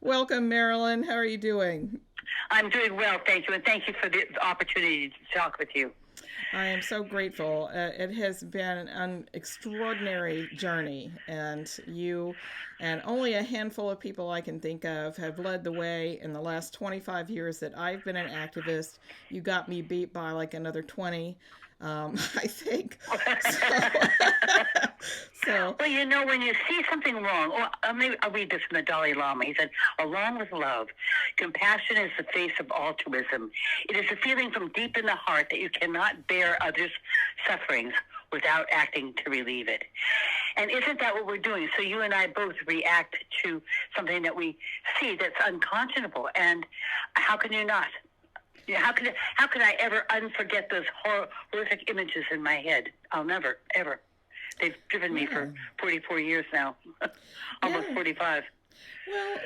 Welcome, Marilyn. How are you doing? I'm doing well, thank you, and thank you for the opportunity to talk with you. I am so grateful. It has been an extraordinary journey, and you and only a handful of people I can think of have led the way in the last 25 years that I've been an activist. You got me beat by like another 20, I think. So, Well, you know, when you see something wrong, or maybe I'll read this from the Dalai Lama. He said, along with love, compassion is the face of altruism. It is a feeling from deep in the heart that you cannot bear others' sufferings without acting to relieve it. And isn't that what we're doing? So you and I both react to something that we see that's unconscionable. And how can you not? How could I ever unforget those horrific images in my head? I'll never, ever. They've driven me for 44 years now, almost 45. Well,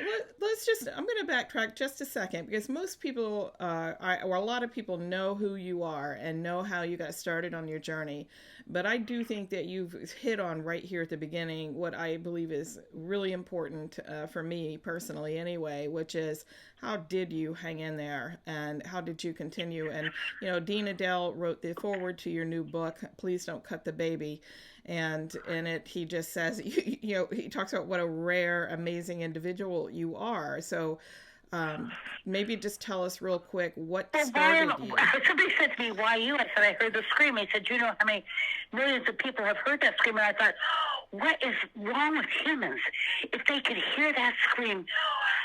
I'm going to backtrack just a second because most people, or a lot of people know who you are and know how you got started on your journey. But I do think that you've hit on right here at the beginning what I believe is really important for me personally anyway, which is how did you hang in there and how did you continue? And, Dean Edell wrote the foreword to your new book, Please Don't Cut the Baby. And in it, he just says, he talks about what a rare, amazing individual you are. So maybe just tell us real quick what started you. Somebody said to me, why you? I said, I heard the scream. He said, you know how many millions of people have heard that scream? And I thought, what is wrong with humans? If they could hear that scream,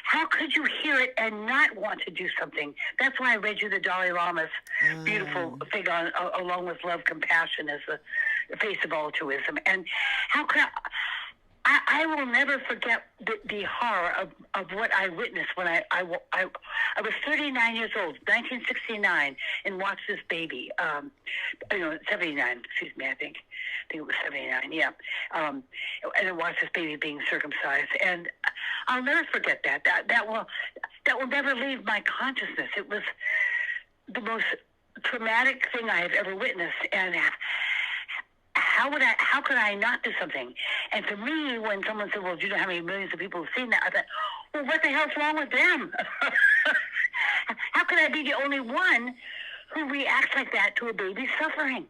how could you hear it and not want to do something? That's why I read you the Dalai Lama's beautiful thing on along with love, compassion as the face of altruism. And how could I will never forget the horror of what I witnessed when I was 39 years old, 1969, and watched this baby. 79, excuse me, I think it was 79, yeah. And I watched this baby being circumcised, and I'll never forget that. That will never leave my consciousness. It was the most traumatic thing I have ever witnessed, and how could I not do something? And for me, when someone said, well, do you know how many millions of people have seen that? I thought, well, what the hell's wrong with them? How could I be the only one who reacts like that to a baby suffering?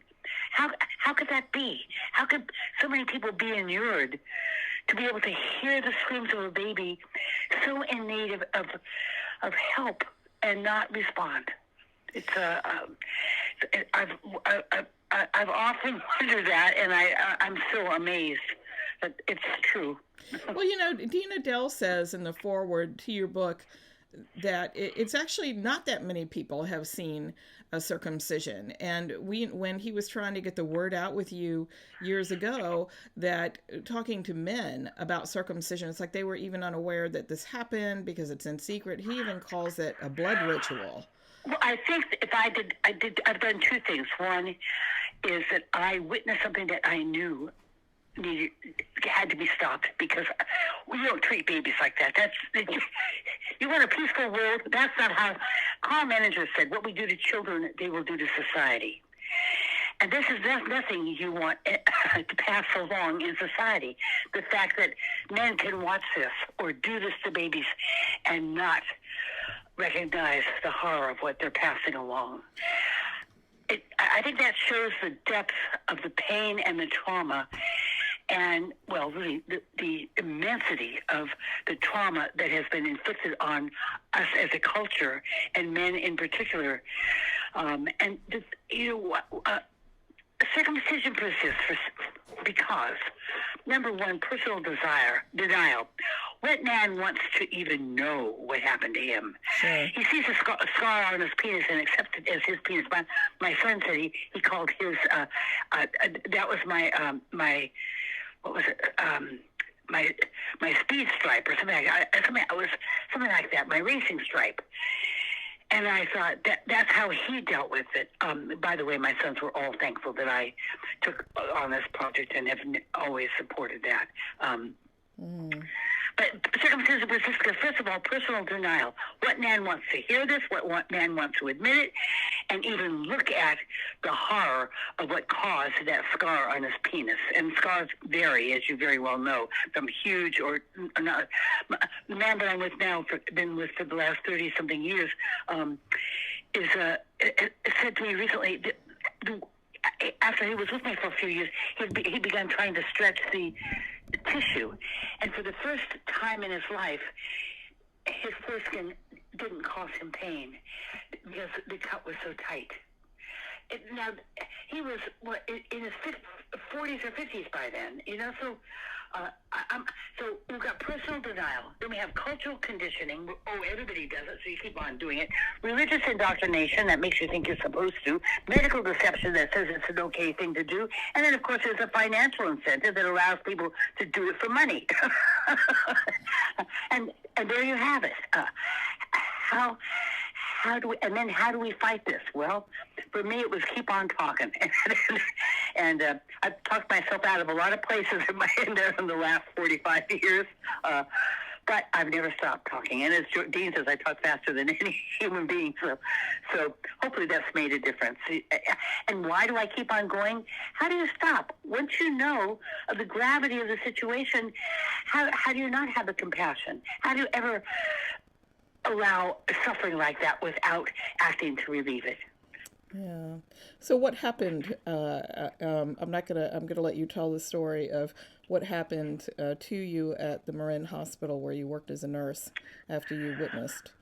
How could that be? How could so many people be inured to be able to hear the screams of a baby so in need of help and not respond? It's I've often wondered that, and I'm so amazed that it's true. Well, Dean Edell says in the foreword to your book that it's actually not that many people have seen a circumcision. And when he was trying to get the word out with you years ago, that talking to men about circumcision, it's like they were even unaware that this happened because it's in secret. He even calls it a blood ritual. Well, I think if I've done two things. One is that I witnessed something that I knew had to be stopped because we don't treat babies like that. You want a peaceful world. That's not how Carl Menninger said. What we do to children, they will do to society. And this is nothing you want to pass along in society. The fact that men can watch this or do this to babies and not recognize the horror of what they're passing along. I think that shows the depth of the pain and the trauma and, well, really the immensity of the trauma that has been inflicted on us as a culture and men in particular. Circumcision persists because, number one, personal denial. What man wants to even know what happened to him? Sure. He sees a scar on his penis and accepts it as his penis. My son said he called his, that was my what was it? My speed stripe or something like that. Something like that, my racing stripe. And I thought that's how he dealt with it. By the way, my sons were all thankful that I took on this project and have always supported that. But circumcision persists because, first of all, personal denial. What man wants to hear this? What man wants to admit it? And even look at the horror of what caused that scar on his penis. And scars vary, as you very well know, from huge or not. The man that I'm with now, been with for the last 30-something years, said to me recently, after he was with me for a few years, he began trying to stretch the tissue. And for the first time in his life, his foreskin didn't cause him pain because the cut was so tight. Now, he was in his 40s or 50s by then, so so we've got personal denial. Then we have cultural conditioning. Oh, everybody does it, so you keep on doing it. Religious indoctrination that makes you think you're supposed to. Medical deception that says it's an okay thing to do. And then, of course, there's a financial incentive that allows people to do it for money. and there you have it. How do we fight this? Well, for me, it was keep on talking. And I've talked myself out of a lot of places in the last 45 years. But I've never stopped talking. And as Dean says, I talk faster than any human being. So hopefully that's made a difference. And why do I keep on going? How do you stop? Once you know of the gravity of the situation, how do you not have the compassion? How do you ever allow suffering like that without acting to relieve it? Yeah. So what happened? I'm gonna let you tell the story of what happened to you at the Marin Hospital where you worked as a nurse after you witnessed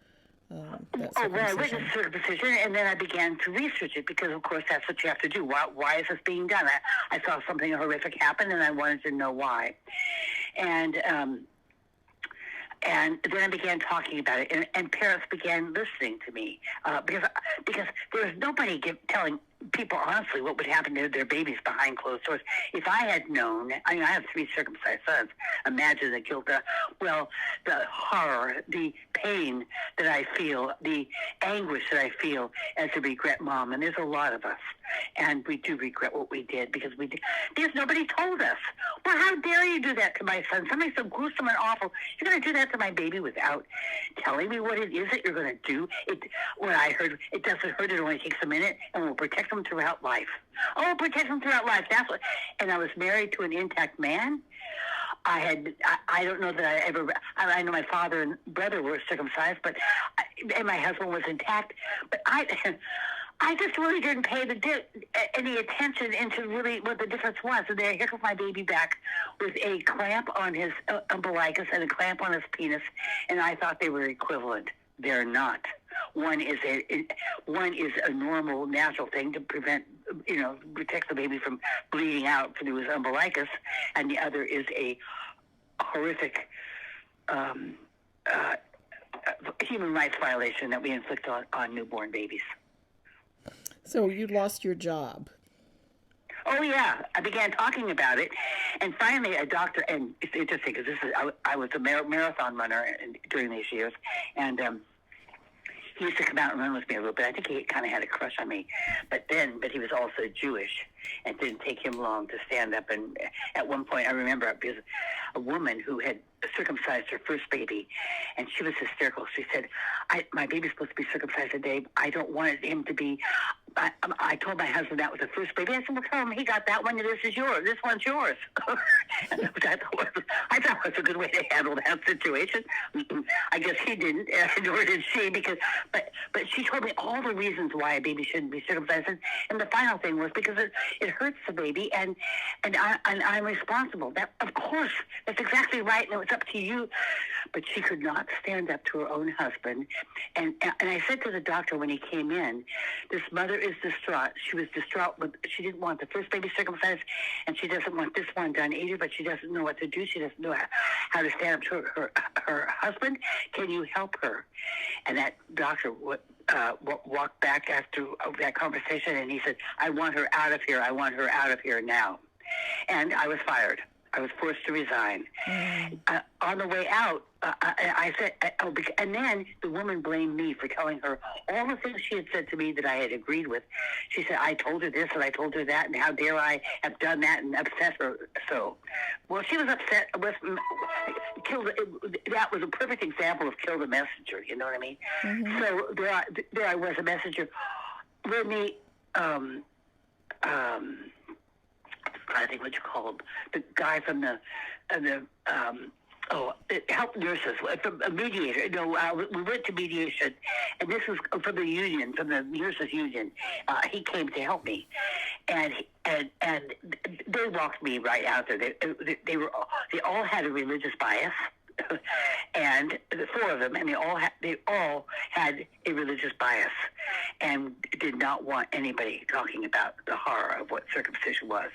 that circumcision. Well, I witnessed circumcision, and then I began to research it because, of course, that's what you have to do. Why is this being done? I saw something horrific happen, and I wanted to know why. And then I began talking about it, and parents began listening to me because there was nobody telling people honestly what would happen to their babies behind closed doors. If I had known, I have 3 circumcised sons. Imagine the guilt, the horror, the pain that I feel, the anguish that I feel as a regret mom. And there's a lot of us, and we do regret what we did because nobody told us. Well, how dare you do that to my son? Something so gruesome and awful. You're going to do that to my baby without telling me what it is that you're going to do. When I heard it doesn't hurt, it only takes a minute, and we'll protect them throughout life. Oh, protect them throughout life. That's what. And I was married to an intact man. I don't know that I know my father and brother were circumcised, and my husband was intact. But I just really didn't pay any attention into really what the difference was. And here comes my baby back with a clamp on his umbilicus and a clamp on his penis, and I thought they were equivalent. They're not. One is a normal, natural thing to protect the baby from bleeding out through his umbilicus, and the other is a horrific human rights violation that we inflict on newborn babies. So you lost your job. Oh, yeah. I began talking about it, and finally a doctor, and it's interesting because I was a marathon runner during these years, and he used to come out and run with me a little bit. I think he kind of had a crush on me, but he was also Jewish, and it didn't take him long to stand up. And at one point, I remember because a woman who had circumcised her first baby, and she was hysterical. She said, "My baby's supposed to be circumcised today. I don't want him to be." I told my husband that was the first baby. I said, "Well, tell him he got that one. This is yours. This one's yours." And I thought was a good way to handle that situation. I guess he didn't, nor did she, but she told me all the reasons why a baby shouldn't be circumcised, and the final thing was because it hurts the baby, and I'm responsible. That, of course, that's exactly right, and it was up to you. But she could not stand up to her own husband, and I said to the doctor when he came in, this mother is distraught. She was distraught. She didn't want the first baby circumcised, and she doesn't want this one done either, but she doesn't know what to do. She doesn't know how to stand up to her husband. Can you help her? And that doctor walked back after that conversation, and he said, "I want her out of here. I want her out of here now." And I was fired. I was forced to resign. On the way out, I said, and then the woman blamed me for telling her all the things she had said to me that I had agreed with. She said, I told her this and I told her that, and how dare I have done that, and upset her so. Well, she was upset. That was a perfect example of kill the messenger, you know what I mean? So there I was, a messenger. Whitney, I think what you call him, the guy from the help nurses, from a mediator. No, we went to mediation, and this was from the union, from the nurses union. He came to help me, and they walked me right out there. They all had a religious bias. And the four of them, and they all had a religious bias, and did not want anybody talking about the horror of what circumcision was.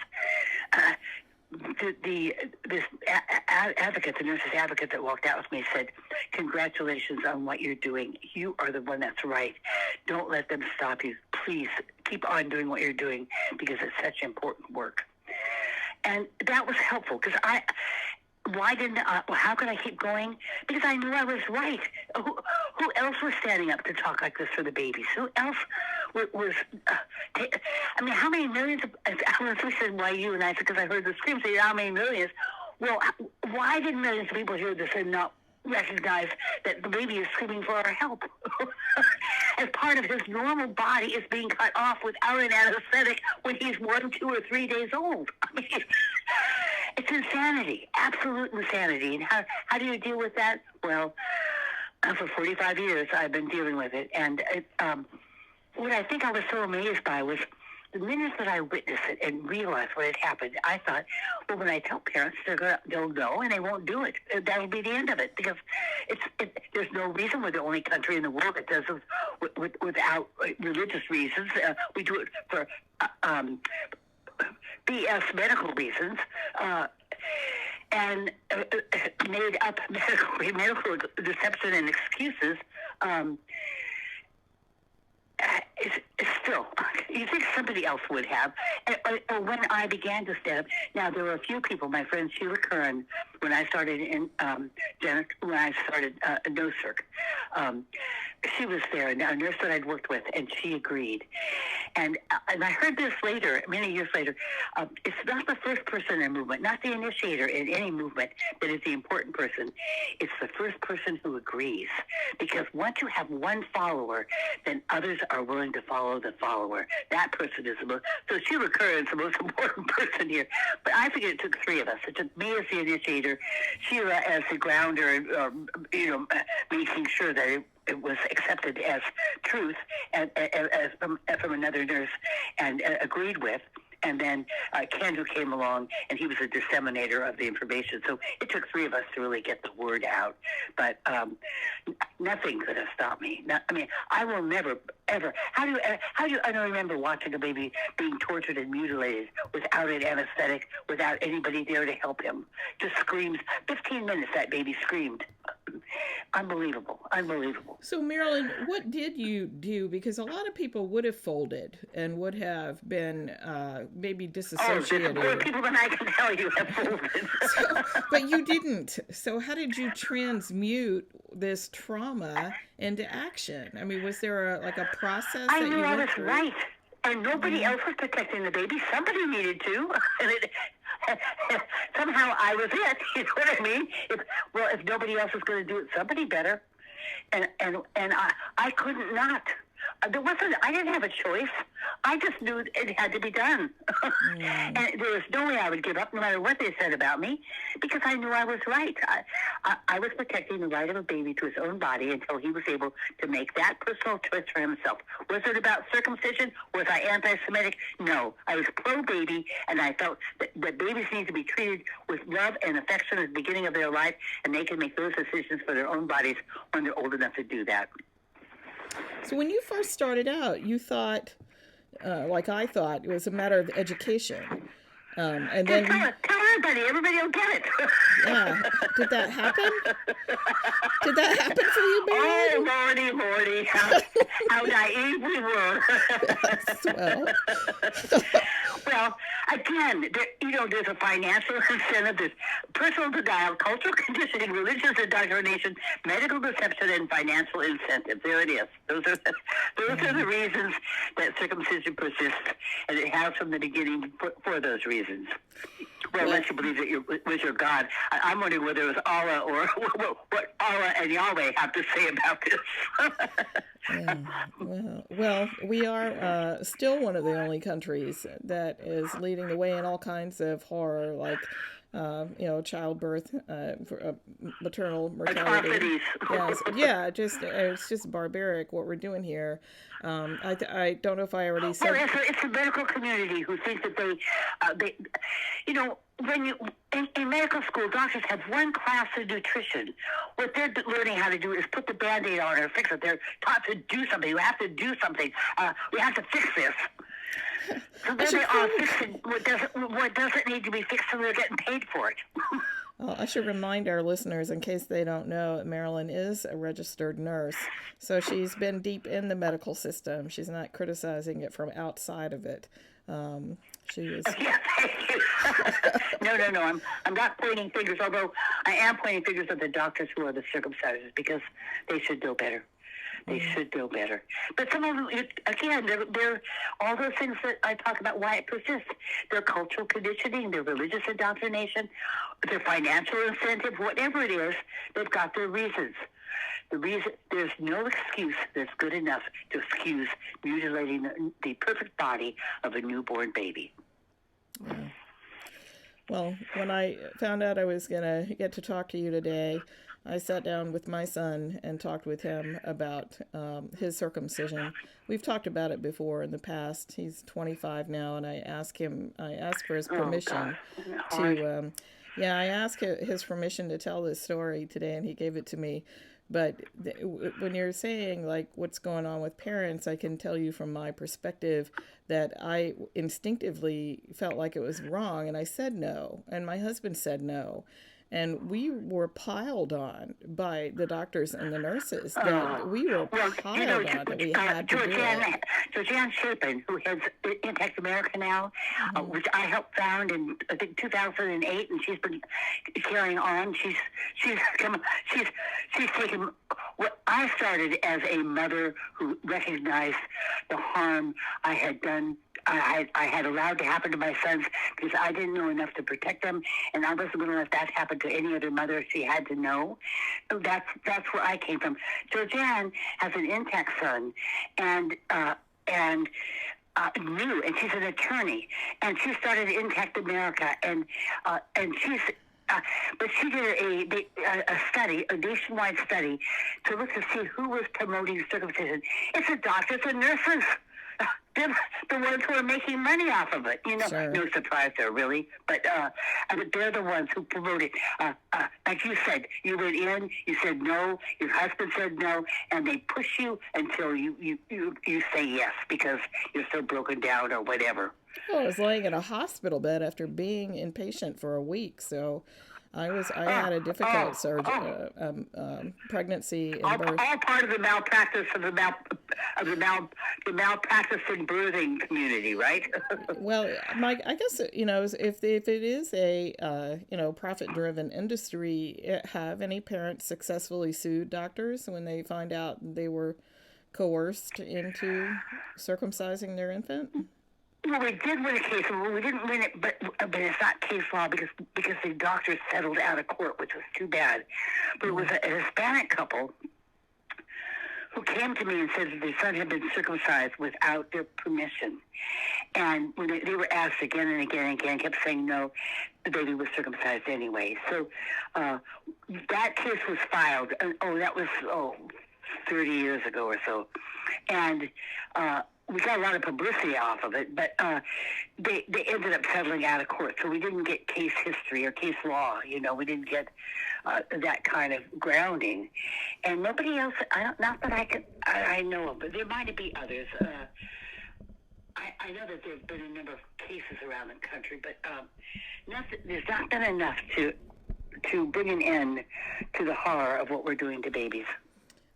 This advocate, the nurse's advocate that walked out with me, said, "Congratulations on what you're doing. You are the one that's right. Don't let them stop you. Please keep on doing what you're doing, because it's such important work." And that was helpful, because how could I keep going? Because I knew I was right. Who else was standing up to talk like this for the babies? Who else was how many millions of, we said, why you? And I said, because I heard the scream, say, how many millions? Well, why did millions of people hear this and not recognize that the baby is screaming for our help? As part of his normal body is being cut off without an anesthetic when he's 1, 2, or 3 days old. I mean, it's insanity, absolute insanity. And how do you deal with that? Well, for 45 years, I've been dealing with it. And what I think I was so amazed by was the minute that I witnessed it and realized what had happened, I thought, well, when I tell parents, they'll know and they won't do it. That'll be the end of it, because there's no reason. We're the only country in the world that does it without religious reasons. We do it for BS medical reasons, and made up medical deception and excuses. It's still, you think somebody else would have. Or when I began to stand up, now there were a few people, my friend Sheila Curran, when I started in NOCIRC, she was there, a nurse that I'd worked with, and she agreed. And I heard this later, many years later. It's not the first person in a movement, not the initiator in any movement that is the important person. It's the first person who agrees. Because once you have one follower, then others are willing to follow the follower. That person is the most. So Sheila Curran is the most important person here. But I think it took three of us. It took me as the initiator, Sheila as the grounder, making sure that it was accepted as truth and as from another nurse and agreed with. And then Ken, who came along, and he was a disseminator of the information. So it took three of us to really get the word out. But nothing could have stopped me. I will never, ever. How do I don't remember watching a baby being tortured and mutilated without an anesthetic, without anybody there to help him. Just screams. 15 minutes that baby screamed. Unbelievable. So, Marilyn, what did you do? Because a lot of people would have folded and would have been maybe disassociated. Oh, more people than I can tell you have folded. But you didn't. So how did you transmute this trauma into action? I mean, was there a process I that knew you I went was through? right. And nobody else was protecting the baby. Somebody needed to. Somehow I was it. You know what I mean? If nobody else was going to do it, somebody better. And I couldn't not. I didn't have a choice. I just knew it had to be done. And there was no way I would give up, no matter what they said about me, because I knew I was right. I was protecting the right of a baby to his own body until he was able to make that personal choice for himself. Was it about circumcision? Was I anti-Semitic? No. I was pro-baby, and I felt that babies need to be treated with love and affection at the beginning of their life, and they can make those decisions for their own bodies when they're old enough to do that. So when you first started out, you thought, like I thought, it was a matter of education. And then Tell her Everybody will get it. Yeah. Did that happen? Did that happen for you, Marilyn? Oh, Lordy, how naive we were. Yes, well, again, there's a financial incentive, there's personal denial, cultural conditioning, religious indoctrination, medical deception, and financial incentive. There it is. Those are the reasons that circumcision persists, and it has from the beginning for those reasons. Well, unless you believe that it was your God. I'm wondering whether it was Allah or what Allah and Yahweh have to say about this. Yeah. Well, we are still one of the only countries that is leading the way in all kinds of horror, like childbirth, maternal mortality. Yes, it's just barbaric what we're doing here. I don't know if I already said. Well, it's the medical community who thinks that they when you in medical school, doctors have one class of nutrition. What they're learning how to do is put the Band-Aid on or fix it. They're taught to do something. You have to do something. We have to fix this. So then they are fixing what doesn't need to be fixed, and they're getting paid for it. Well, I should remind our listeners, in case they don't know, Marilyn is a registered nurse. So she's been deep in the medical system. She's not criticizing it from outside of it. She is. Yeah, thank you. No. I'm not pointing fingers, although I am pointing fingers at the doctors who are the circumcisers, because they should know better. They should know better. But some of them, again, they're all those things that I talk about, why it persists. Their cultural conditioning, their religious indoctrination, their financial incentive, whatever it is, they've got their reasons. There's no excuse that's good enough to excuse mutilating the perfect body of a newborn baby. Yeah. Well, when I found out I was going to get to talk to you today, I sat down with my son and talked with him about his circumcision. We've talked about it before in the past. He's 25 now, and I asked for his permission to, I asked his permission to tell this story today, and he gave it to me. But when you're saying, like, what's going on with parents, I can tell you from my perspective that I instinctively felt like it was wrong, and I said no, and my husband said no. And we were piled on by the doctors and the nurses. That we were piled on that we had to do it. Georgianne Chapin, who heads Impact America now, which I helped found in, I think, 2008, and she's been carrying on. She's taken what I started as a mother who recognized the harm I had done. I had allowed to happen to my sons because I didn't know enough to protect them, and I wasn't going to let that happen to any other mother. She had to know. That's where I came from. Georgianne has an intact son, and new, and she's an attorney, and she started Intact America, and she's. But she did a study, a nationwide study, to look to see who was promoting circumcision. It's the doctors and nurses. They're the ones who are making money off of it. Sure. No surprise there, really. But they're the ones who promote it. Like you said, you went in, you said no, your husband said no, and they push you until you say yes because you're so broken down or whatever. Well, I was laying in a hospital bed after being inpatient for a week, so I had a difficult pregnancy and birth. All part of the malpractice of the malpracticing birthing community, right? Well, Mike, I guess if it is a profit-driven industry, have any parents successfully sued doctors when they find out they were coerced into circumcising their infant? Well, we did win a case. Well, we didn't win it, but it's not case law because the doctors settled out of court, which was too bad. But it was a Hispanic couple who came to me and said that their son had been circumcised without their permission. And when they were asked again and again and again, kept saying no, the baby was circumcised anyway. So that case was filed. That was 30 years ago or so. And we got a lot of publicity off of it, but they ended up settling out of court. So we didn't get case history or case law. We didn't get that kind of grounding. And nobody else, not that I know of, but there might be others. I know that there's been a number of cases around the country, but there's not been enough to bring an end to the horror of what we're doing to babies.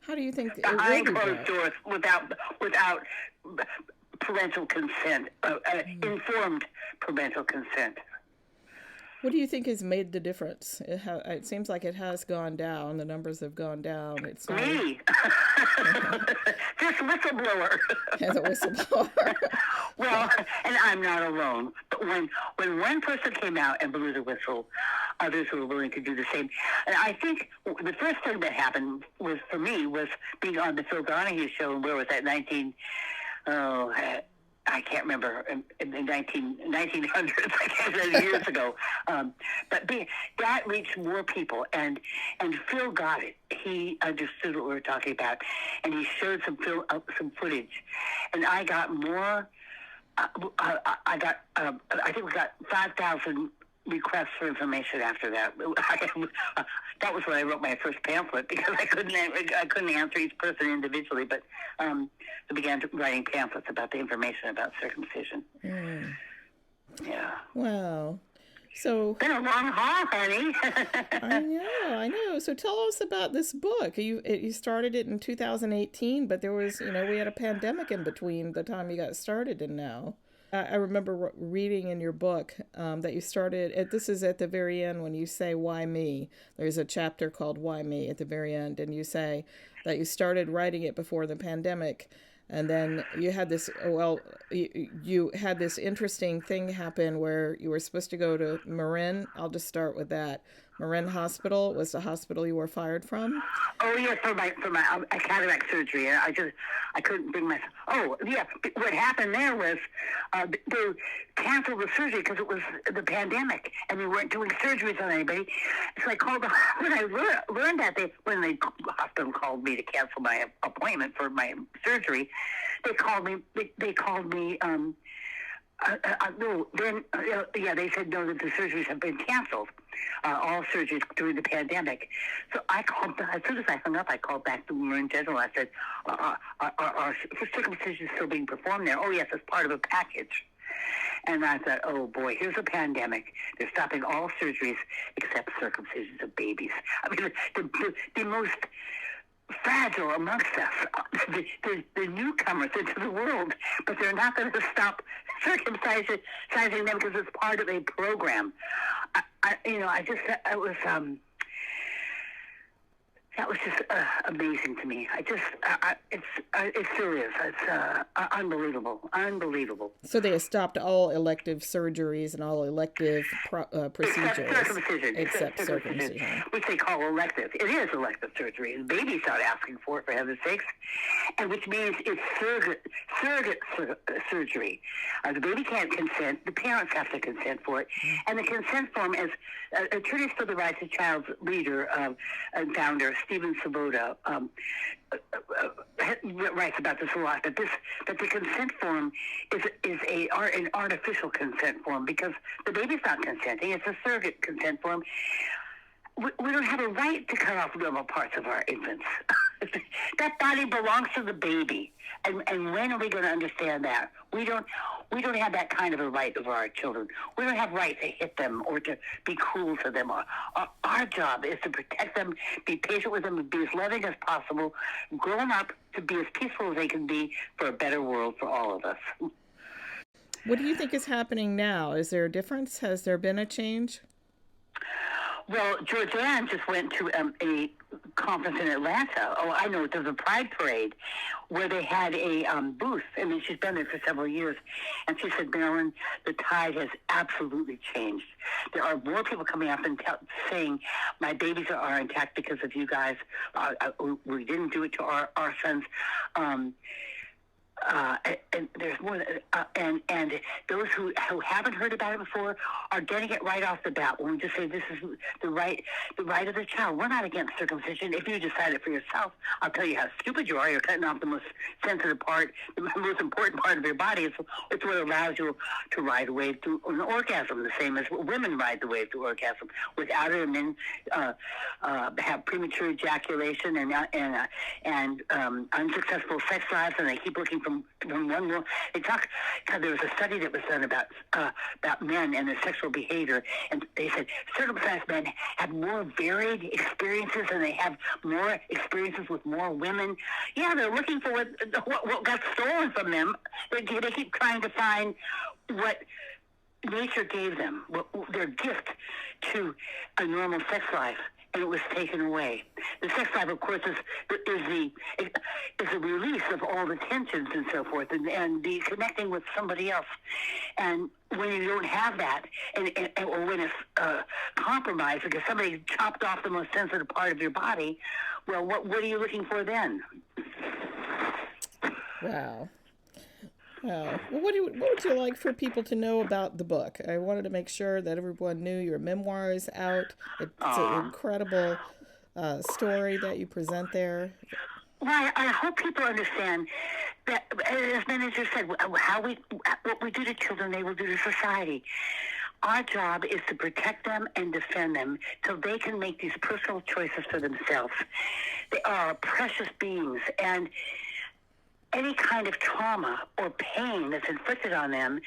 How do you think it behind will be closed doors without parental consent, informed parental consent? What do you think has made the difference? It seems like it has gone down. The numbers have gone down. It's not... Me. This whistleblower. Yeah, the whistleblower. Well, and I'm not alone. But when one person came out and blew the whistle, others were willing to do the same. And I think the first thing that happened for me was being on the Phil Donahue show. Where was that? I can't remember, in the 1900s, I guess, years ago. But that reached more people, and Phil got it. He understood what we were talking about, and he showed some footage. And I got more. I think we got 5,000 requests for information after that. That was when I wrote my first pamphlet, because I couldn't answer each person individually, but I began writing pamphlets about the information about circumcision. Mm. Yeah. Wow. So been a long haul, honey. I know. So tell us about this book. You started it in 2018, but there was, we had a pandemic in between the time you got started and now. I remember reading in your book that you started, this is at the very end when you say, why me? There's a chapter called Why Me at the very end, and you say that you started writing it before the pandemic, and then you had this, you had this interesting thing happen where you were supposed to go to Marin. I'll just start with that. Marin Hospital was the hospital you were fired from? Oh, yeah, for my cataract surgery. I couldn't bring myself. Oh, yeah. What happened there was they canceled the surgery because it was the pandemic, and they weren't doing surgeries on anybody. So I called when I learned that when the hospital called me to cancel my appointment for my surgery, they called me. They said no, that the surgeries have been canceled. All surgeries during the pandemic. So I called, as soon as I hung up, I called back to Marin General. I said, are circumcision still being performed there? Oh, yes, it's part of a package. And I thought, oh, boy, here's a pandemic. They're stopping all surgeries except circumcisions of babies. I mean, the most fragile amongst us, the newcomers into the world, but they're not going to stop circumcising them because it's part of a program. That was just amazing to me. It still is. It's unbelievable. So they stopped all elective surgeries and all elective procedures. Except circumcision. Which they call elective. It is elective surgery. The babies start asking for it, for heaven's sakes. And which means it's surrogate surgery. The baby can't consent. The parents have to consent for it. And the consent form is Attorneys for the Rights of Child's leader and founder, Stephen Svoboda, writes about this a lot. That the consent form is an artificial consent form because the baby's not consenting. It's a surrogate consent form. We don't have a right to cut off normal parts of our infants. That body belongs to the baby. And when are we going to understand that? We don't have that kind of a right over our children. We don't have right to hit them or to be cruel to them. Our job is to protect them, be patient with them, and be as loving as possible, grow them up to be as peaceful as they can be for a better world for all of us. What do you think is happening now? Is there a difference? Has there been a change? Well, Georgianne just went to a conference in Atlanta. Oh, I know, there's a Pride Parade where they had a booth. I mean, she's been there for several years. And she said, Marilyn, the tide has absolutely changed. There are more people coming up and saying, my babies are intact because of you guys. We didn't do it to our sons. And there's more, and those who haven't heard about it before are getting it right off the bat. When we just say this is the right of the child, we're not against circumcision. If you decide it for yourself, I'll tell you how stupid you are. You're cutting off the most sensitive part, the most important part of your body. It's what allows you to ride a wave to an orgasm, the same as women ride the wave to orgasm. Without it, men have premature ejaculation and unsuccessful sex lives, and they keep looking for from one world. There was a study that was done about men and their sexual behavior, and they said circumcised men have more varied experiences, and they have more experiences with more women. Yeah, they're looking for what got stolen from them. They keep trying to find what nature gave them, their gift to a normal sex life, and it was taken away. The sex life, of course, is a release of all the tensions and so forth, and the connecting with somebody else. And when you don't have that, or when it's compromised because somebody chopped off the most sensitive part of your body, well, what are you looking for then? Wow. Well, what would you like for people to know about the book? I wanted to make sure that everyone knew your memoir is out. It's an incredible story that you present there. Well, I hope people understand that, as many just said, what we do to children, they will do to society. Our job is to protect them and defend them so they can make these personal choices for themselves. They are precious beings, and any kind of trauma or pain that's inflicted on them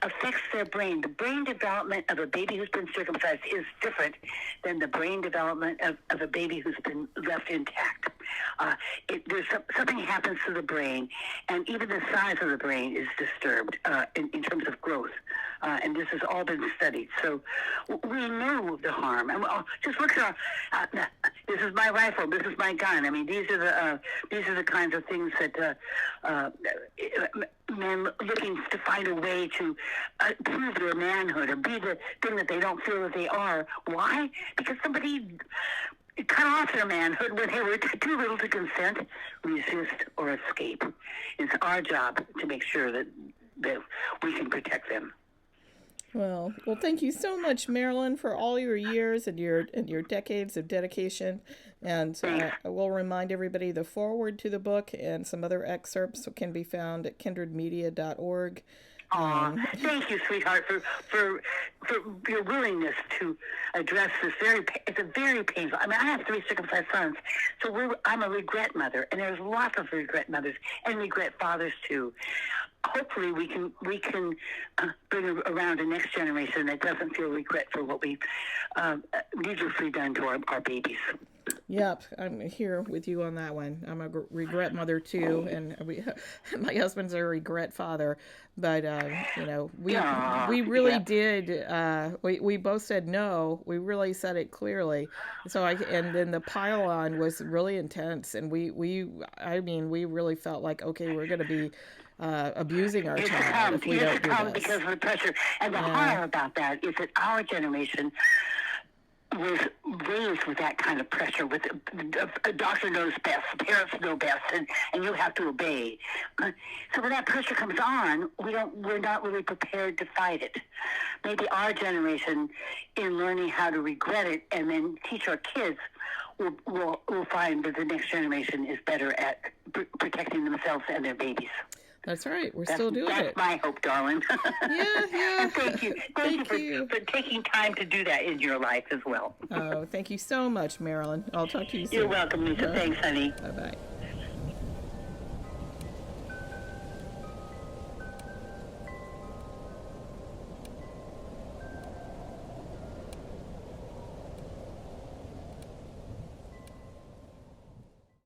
affects their brain. The brain development of a baby who's been circumcised is different than the brain development of a baby who's been left intact. Something happens to the brain, and even the size of the brain is disturbed in terms of growth. And this has all been studied. So we know the harm. And just look at this is my rifle, this is my gun. I mean, these are the kinds of things that men looking to find a way to prove their manhood or be the thing that they don't feel that they are. Why? Because somebody cut off their manhood when they were too little to consent, resist, or escape. It's our job to make sure that we can protect them. Well, thank you so much, Marilyn, for all your years and your decades of dedication. And I will remind everybody the foreword to the book and some other excerpts can be found at kindredmedia.org. Thank you, sweetheart, for your willingness to address this it's a very painful. I mean, I have 3 circumcised sons, so I'm a regret mother, and there's lots of regret mothers and regret fathers too. Hopefully we can bring around a next generation that doesn't feel regret for what we've needlessly done to our babies. Yep, I'm here with you on that one. I'm a regret mother too, and my husband's a regret father. But we really did. We both said no. We really said it clearly. So and then the pile-on was really intense, and we really felt like, okay, we're going to be abusing our child if we don't do this. Because of the pressure. And the horror about that is that our generation was raised with that kind of pressure, with a doctor knows best, parents know best, and you have to obey. So when that pressure comes on, we're not really prepared to fight it. Maybe our generation, in learning how to regret it and then teach our kids, will find that the next generation is better at protecting themselves and their babies. That's right. We're still doing it. That's my hope, darling. Yeah. And thank you for taking time to do that in your life as well. Oh, thank you so much, Marilyn. I'll talk to you soon. You're welcome, Lisa. Thanks, honey. Bye-bye.